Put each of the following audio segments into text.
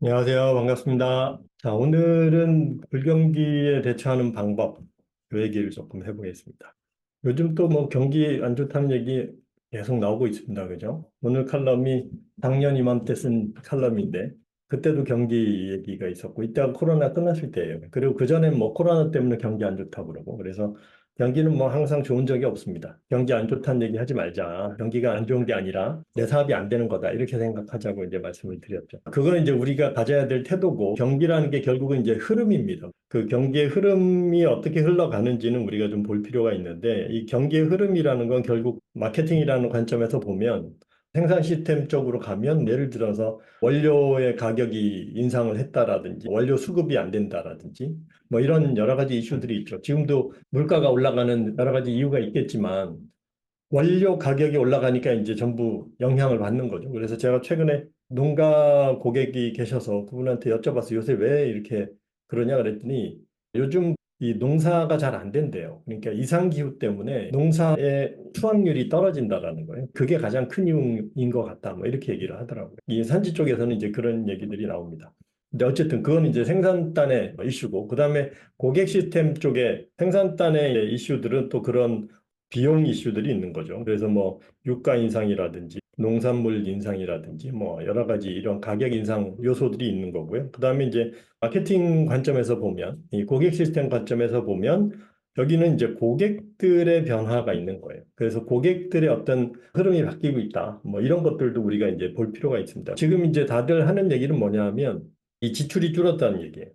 안녕하세요. 반갑습니다. 자, 오늘은 불경기에 대처하는 방법, 그 얘기를 조금 해보겠습니다. 요즘 또 뭐 경기 안 좋다는 얘기 계속 나오고 있습니다. 그죠? 오늘 칼럼이 작년 이맘때 쓴 칼럼인데, 그때도 경기 얘기가 있었고, 이때가 코로나 끝났을 때예요. 그리고 그전에 뭐 코로나 때문에 경기 안 좋다고 그러고, 그래서 경기는 뭐 항상 좋은 적이 없습니다. 경기 안 좋다는 얘기 하지 말자. 경기가 안 좋은 게 아니라 내 사업이 안 되는 거다. 이렇게 생각하자고 이제 말씀을 드렸죠. 그거는 이제 우리가 가져야 될 태도고 경기라는 게 결국은 이제 흐름입니다. 그 경기의 흐름이 어떻게 흘러가는지는 우리가 좀 볼 필요가 있는데 이 경기의 흐름이라는 건 결국 마케팅이라는 관점에서 보면 생산 시스템 쪽으로 가면 예를 들어서 원료의 가격이 인상을 했다라든지 원료 수급이 안 된다라든지 뭐 이런 여러 가지 이슈들이 있죠. 지금도 물가가 올라가는 여러 가지 이유가 있겠지만 원료 가격이 올라가니까 이제 전부 영향을 받는 거죠. 그래서 제가 최근에 농가 고객이 계셔서 그분한테 여쭤봤어요. 요새 왜 이렇게 그러냐 그랬더니 요즘 이 농사가 잘 안 된대요. 그러니까 이상기후 때문에 농사의 수확률이 떨어진다라는 거예요. 그게 가장 큰 이유인 것 같다. 뭐 이렇게 얘기를 하더라고요. 이 산지 쪽에서는 이제 그런 얘기들이 나옵니다. 근데 어쨌든 그건 이제 생산단의 이슈고, 그 다음에 고객 시스템 쪽에 생산단의 이슈들은 또 그런 비용 이슈들이 있는 거죠. 그래서 뭐 유가 인상이라든지 농산물 인상이라든지 뭐 여러 가지 이런 가격 인상 요소들이 있는 거고요. 그다음에 이제 마케팅 관점에서 보면 이 고객 시스템 관점에서 보면 여기는 이제 고객들의 변화가 있는 거예요. 그래서 고객들의 어떤 흐름이 바뀌고 있다. 뭐 이런 것들도 우리가 이제 볼 필요가 있습니다. 지금 이제 다들 하는 얘기는 뭐냐면 이 지출이 줄었다는 얘기예요.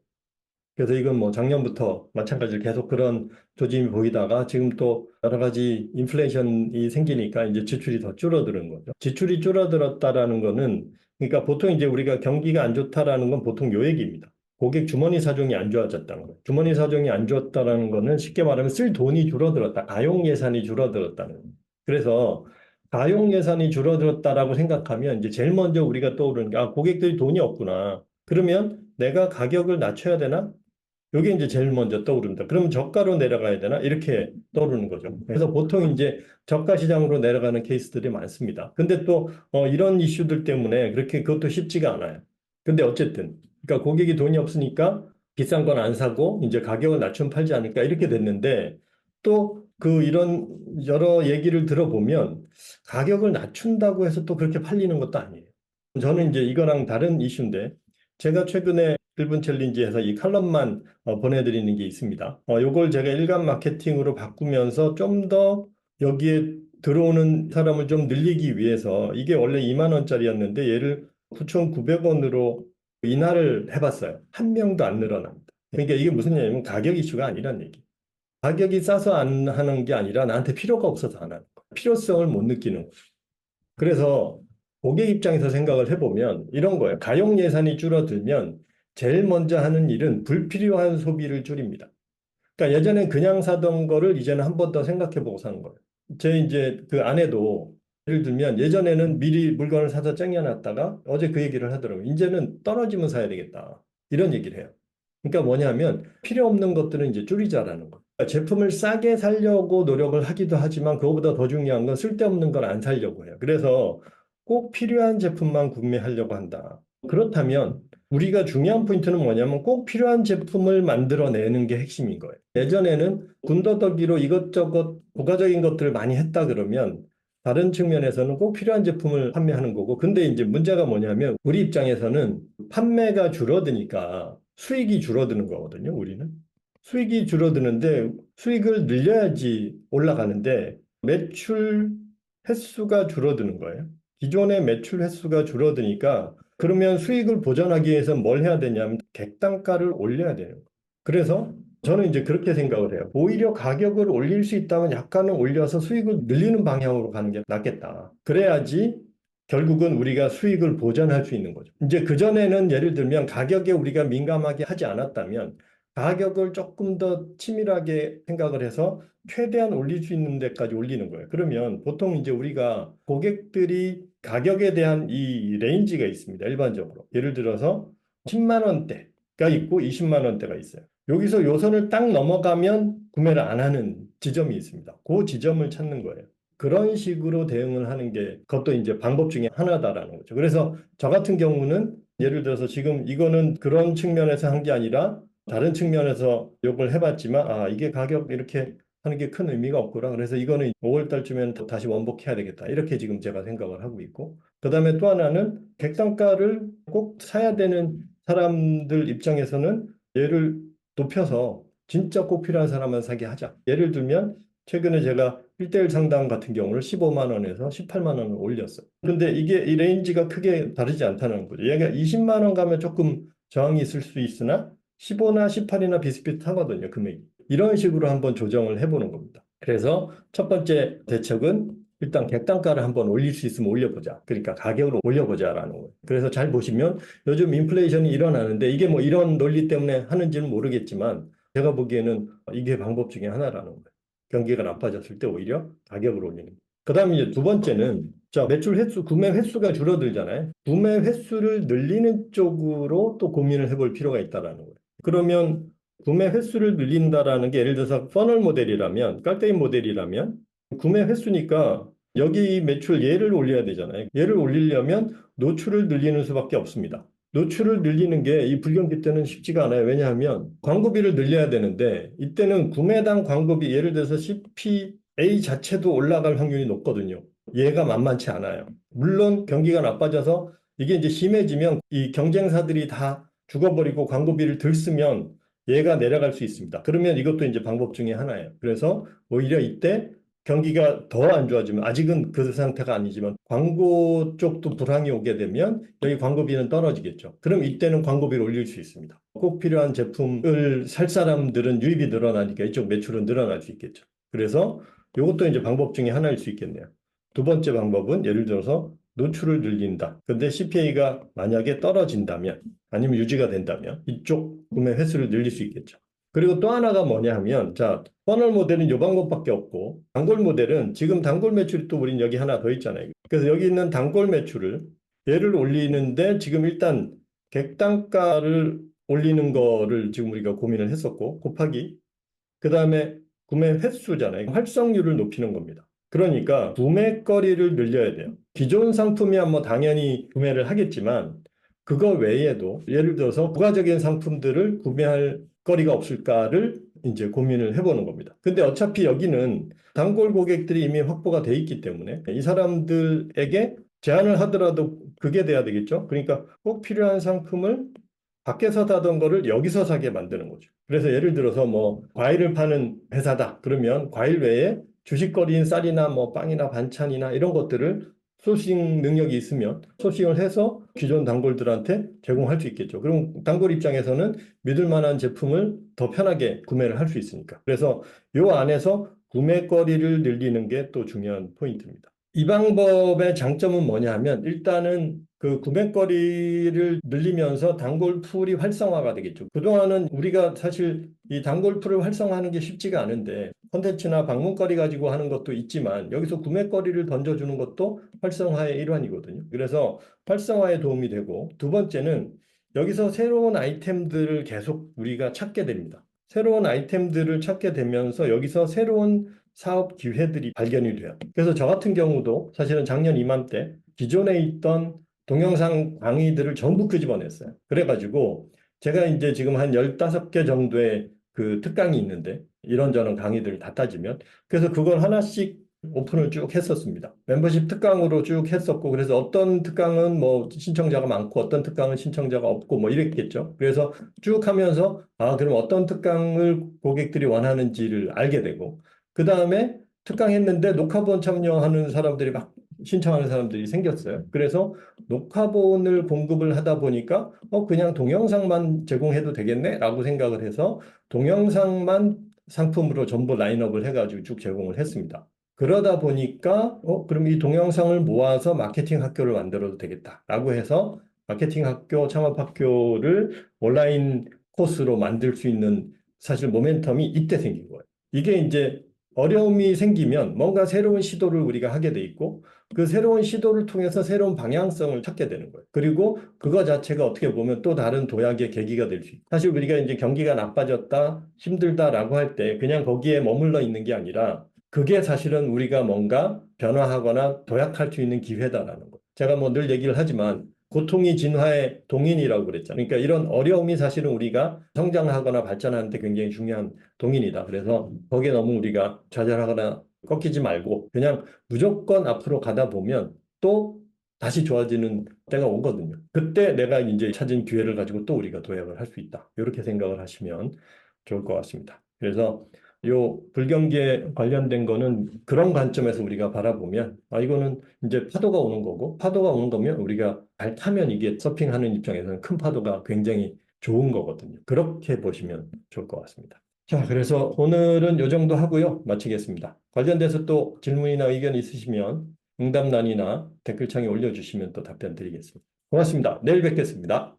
그래서 이건 뭐 작년부터 마찬가지로 계속 그런 조짐이 보이다가 지금 또 여러 가지 인플레이션이 생기니까 이제 지출이 더 줄어드는 거죠. 지출이 줄어들었다라는 거는 그러니까 보통 이제 우리가 경기가 안 좋다라는 건 보통 요 얘기입니다. 고객 주머니 사정이 안 좋아졌다는 거예요. 주머니 사정이 안 좋았다라는 거는 쉽게 말하면 쓸 돈이 줄어들었다. 가용 예산이 줄어들었다는 거예요. 그래서 가용 예산이 줄어들었다라고 생각하면 이제 제일 먼저 우리가 떠오르는 게 고객들이 돈이 없구나. 그러면 내가 가격을 낮춰야 되나? 이게 이제 제일 먼저 떠오릅니다. 그러면 저가로 내려가야 되나? 이렇게 떠오르는 거죠. 그래서 보통 이제 저가 시장으로 내려가는 케이스들이 많습니다. 근데 또 이런 이슈들 때문에 그렇게 그것도 쉽지가 않아요. 근데 어쨌든 그러니까 고객이 돈이 없으니까 비싼 건 안 사고 이제 가격을 낮추면 팔지 않을까 이렇게 됐는데 또 그 이런 여러 얘기를 들어보면 가격을 낮춘다고 해서 또 그렇게 팔리는 것도 아니에요. 저는 이제 이거랑 다른 이슈인데 제가 최근에 1분 챌린지에서 이 칼럼만 보내드리는 게 있습니다. 요걸 제가 일간 마케팅으로 바꾸면서 좀 더 여기에 들어오는 사람을 좀 늘리기 위해서 이게 원래 2만 원짜리였는데 얘를 9,900원으로 인하를 해봤어요. 한 명도 안 늘어납니다. 그러니까 이게 무슨 얘기냐면 가격 이슈가 아니란 얘기. 가격이 싸서 안 하는 게 아니라 나한테 필요가 없어서 안 하는 거. 필요성을 못 느끼는 거. 그래서 고객 입장에서 생각을 해보면 이런 거예요. 가용 예산이 줄어들면 제일 먼저 하는 일은 불필요한 소비를 줄입니다. 그러니까 예전엔 그냥 사던 거를 이제는 한 번 더 생각해보고 사는 거예요. 제 이제 그 아내도 예를 들면 예전에는 미리 물건을 사서 쟁여놨다가 어제 그 얘기를 하더라고요. 이제는 떨어지면 사야 되겠다. 이런 얘기를 해요. 그러니까 뭐냐면 필요 없는 것들은 이제 줄이자라는 거. 그러니까 제품을 싸게 살려고 노력을 하기도 하지만 그거보다 더 중요한 건 쓸데없는 걸 안 살려고 해요. 그래서 꼭 필요한 제품만 구매하려고 한다. 그렇다면 우리가 중요한 포인트는 뭐냐면 꼭 필요한 제품을 만들어내는 게 핵심인 거예요. 예전에는 군더더기로 이것저것 부가적인 것들을 많이 했다 그러면 다른 측면에서는 꼭 필요한 제품을 판매하는 거고 근데 이제 문제가 뭐냐면 우리 입장에서는 판매가 줄어드니까 수익이 줄어드는 거거든요, 우리는. 수익이 줄어드는데 수익을 늘려야지 올라가는데 매출 횟수가 줄어드는 거예요. 기존의 매출 횟수가 줄어드니까 그러면 수익을 보전하기 위해서 뭘 해야 되냐면 객단가를 올려야 돼요. 그래서 저는 이제 그렇게 생각을 해요. 오히려 가격을 올릴 수 있다면 약간은 올려서 수익을 늘리는 방향으로 가는 게 낫겠다. 그래야지 결국은 우리가 수익을 보전할 수 있는 거죠. 이제 그전에는 예를 들면 가격에 우리가 민감하게 하지 않았다면 가격을 조금 더 치밀하게 생각을 해서 최대한 올릴 수 있는 데까지 올리는 거예요. 그러면 보통 이제 우리가 고객들이 가격에 대한 이 레인지가 있습니다. 일반적으로. 예를 들어서 10만 원대가 있고 20만 원대가 있어요. 여기서 요선을 딱 넘어가면 구매를 안 하는 지점이 있습니다. 그 지점을 찾는 거예요. 그런 식으로 대응을 하는 게 그것도 이제 방법 중에 하나다라는 거죠. 그래서 저 같은 경우는 예를 들어서 지금 이거는 그런 측면에서 한 게 아니라 다른 측면에서 욕을 해봤지만 이게 가격 이렇게 하는 게 큰 의미가 없구나. 그래서 이거는 5월 달쯤에는 또 다시 원복해야 되겠다. 이렇게 지금 제가 생각을 하고 있고. 그다음에 또 하나는 객단가를 꼭 사야 되는 사람들 입장에서는 얘를 높여서 진짜 꼭 필요한 사람만 사게 하자. 예를 들면 최근에 제가 1대1 상담 같은 경우를 15만 원에서 18만 원을 올렸어요. 근데 이게 이 레인지가 크게 다르지 않다는 거죠. 얘가 20만 원 가면 조금 저항이 있을 수 있으나 15나 18이나 비슷비슷하거든요, 금액이. 이런 식으로 한번 조정을 해보는 겁니다. 그래서 첫 번째 대책은 일단 객단가를 한번 올릴 수 있으면 올려보자. 그러니까 가격을 올려보자라는 거예요. 그래서 잘 보시면 요즘 인플레이션이 일어나는데 이게 뭐 이런 논리 때문에 하는지는 모르겠지만 제가 보기에는 이게 방법 중에 하나라는 거예요. 경기가 나빠졌을 때 오히려 가격을 올리는. 그다음에 이제 두 번째는 자, 매출 횟수, 구매 횟수가 줄어들잖아요. 구매 횟수를 늘리는 쪽으로 또 고민을 해볼 필요가 있다라는 거예요. 그러면 구매 횟수를 늘린다라는 게 예를 들어서 퍼널 모델이라면, 깔때기 모델이라면 구매 횟수니까 여기 매출 얘를 올려야 되잖아요. 얘를 올리려면 노출을 늘리는 수밖에 없습니다. 노출을 늘리는 게 이 불경기 때는 쉽지가 않아요. 왜냐하면 광고비를 늘려야 되는데 이때는 구매당 광고비 예를 들어서 CPA 자체도 올라갈 확률이 높거든요. 얘가 만만치 않아요. 물론 경기가 나빠져서 이게 이제 심해지면 이 경쟁사들이 다 죽어버리고 광고비를 덜 쓰면 얘가 내려갈 수 있습니다. 그러면 이것도 이제 방법 중에 하나예요. 그래서 오히려 이때 경기가 더 안 좋아지면 아직은 그 상태가 아니지만 광고 쪽도 불황이 오게 되면 여기 광고비는 떨어지겠죠. 그럼 이때는 광고비를 올릴 수 있습니다. 꼭 필요한 제품을 살 사람들은 유입이 늘어나니까 이쪽 매출은 늘어날 수 있겠죠. 그래서 이것도 이제 방법 중에 하나일 수 있겠네요. 두 번째 방법은 예를 들어서 노출을 늘린다. 근데 CPA가 만약에 떨어진다면 아니면 유지가 된다면 이쪽 구매 횟수를 늘릴 수 있겠죠. 그리고 또 하나가 뭐냐 하면 자, 퍼널 모델은 이 방법밖에 없고 단골 모델은 지금 단골 매출이 또 우린 여기 하나 더 있잖아요. 그래서 여기 있는 단골 매출을 얘를 올리는데 지금 일단 객단가를 올리는 거를 지금 우리가 고민을 했었고 곱하기 그다음에 구매 횟수잖아요. 활성률을 높이는 겁니다. 그러니까 구매거리를 늘려야 돼요. 기존 상품이야 뭐 당연히 구매를 하겠지만 그거 외에도 예를 들어서 부가적인 상품들을 구매할 거리가 없을까를 이제 고민을 해보는 겁니다. 근데 어차피 여기는 단골 고객들이 이미 확보가 돼 있기 때문에 이 사람들에게 제한을 하더라도 그게 돼야 되겠죠. 그러니까 꼭 필요한 상품을 밖에서 사던 거를 여기서 사게 만드는 거죠. 그래서 예를 들어서 뭐 과일을 파는 회사다. 그러면 과일 외에 주식거리인 쌀이나 뭐 빵이나 반찬이나 이런 것들을 소싱 능력이 있으면 소싱을 해서 기존 단골들한테 제공할 수 있겠죠. 그럼 단골 입장에서는 믿을 만한 제품을 더 편하게 구매를 할 수 있으니까. 그래서 이 안에서 구매거리를 늘리는 게 또 중요한 포인트입니다. 이 방법의 장점은 뭐냐 하면 일단은 그 구매거리를 늘리면서 단골 풀이 활성화가 되겠죠. 그동안은 우리가 사실 이 단골 풀을 활성화하는 게 쉽지가 않은데 콘텐츠나 방문거리 가지고 하는 것도 있지만 여기서 구매거리를 던져주는 것도 활성화의 일환이거든요. 그래서 활성화에 도움이 되고 두 번째는 여기서 새로운 아이템들을 계속 우리가 찾게 됩니다. 새로운 아이템들을 찾게 되면서 여기서 새로운 사업 기회들이 발견이 돼요. 그래서 저 같은 경우도 사실은 작년 이맘때 기존에 있던 동영상 강의들을 전부 끄집어냈어요. 그래가지고 제가 이제 지금 한 15개 정도의 그 특강이 있는데 이런저런 강의들을 다 따지면 그래서 그걸 하나씩 오픈을 쭉 했었습니다. 멤버십 특강으로 쭉 했었고 그래서 어떤 특강은 뭐 신청자가 많고 어떤 특강은 신청자가 없고 뭐 이랬겠죠. 그래서 쭉 하면서 그럼 어떤 특강을 고객들이 원하는지를 알게 되고 그 다음에 특강했는데 녹화본 참여하는 사람들이 막 신청하는 사람들이 생겼어요. 그래서 녹화본을 공급을 하다 보니까 그냥 동영상만 제공해도 되겠네라고 생각을 해서 동영상만 상품으로 전부 라인업을 해가지고 쭉 제공을 했습니다. 그러다 보니까 그럼 이 동영상을 모아서 마케팅 학교를 만들어도 되겠다라고 해서 마케팅 학교, 창업 학교를 온라인 코스로 만들 수 있는 사실 모멘텀이 이때 생긴 거예요. 이게 이제 어려움이 생기면 뭔가 새로운 시도를 우리가 하게 돼 있고 그 새로운 시도를 통해서 새로운 방향성을 찾게 되는 거예요. 그리고 그거 자체가 어떻게 보면 또 다른 도약의 계기가 될 수 있고 사실 우리가 이제 경기가 나빠졌다, 힘들다라고 할 때 그냥 거기에 머물러 있는 게 아니라 그게 사실은 우리가 뭔가 변화하거나 도약할 수 있는 기회다라는 거. 제가 뭐 늘 얘기를 하지만 고통이 진화의 동인이라고 그랬잖아요. 그러니까 이런 어려움이 사실은 우리가 성장하거나 발전하는 데 굉장히 중요한 동인이다. 그래서 거기에 너무 우리가 좌절하거나 꺾이지 말고 그냥 무조건 앞으로 가다 보면 또 다시 좋아지는 때가 오거든요. 그때 내가 이제 찾은 기회를 가지고 또 우리가 도약을 할 수 있다. 이렇게 생각을 하시면 좋을 것 같습니다. 그래서 요 불경기에 관련된 거는 그런 관점에서 우리가 바라보면 아 이거는 이제 파도가 오는 거고 파도가 오는 거면 우리가 잘 타면 이게 서핑하는 입장에서는 큰 파도가 굉장히 좋은 거거든요. 그렇게 보시면 좋을 것 같습니다. 자, 그래서 오늘은 요 정도 하고요. 마치겠습니다. 관련돼서 또 질문이나 의견 있으시면 응답란이나 댓글창에 올려주시면 또 답변 드리겠습니다. 고맙습니다. 내일 뵙겠습니다.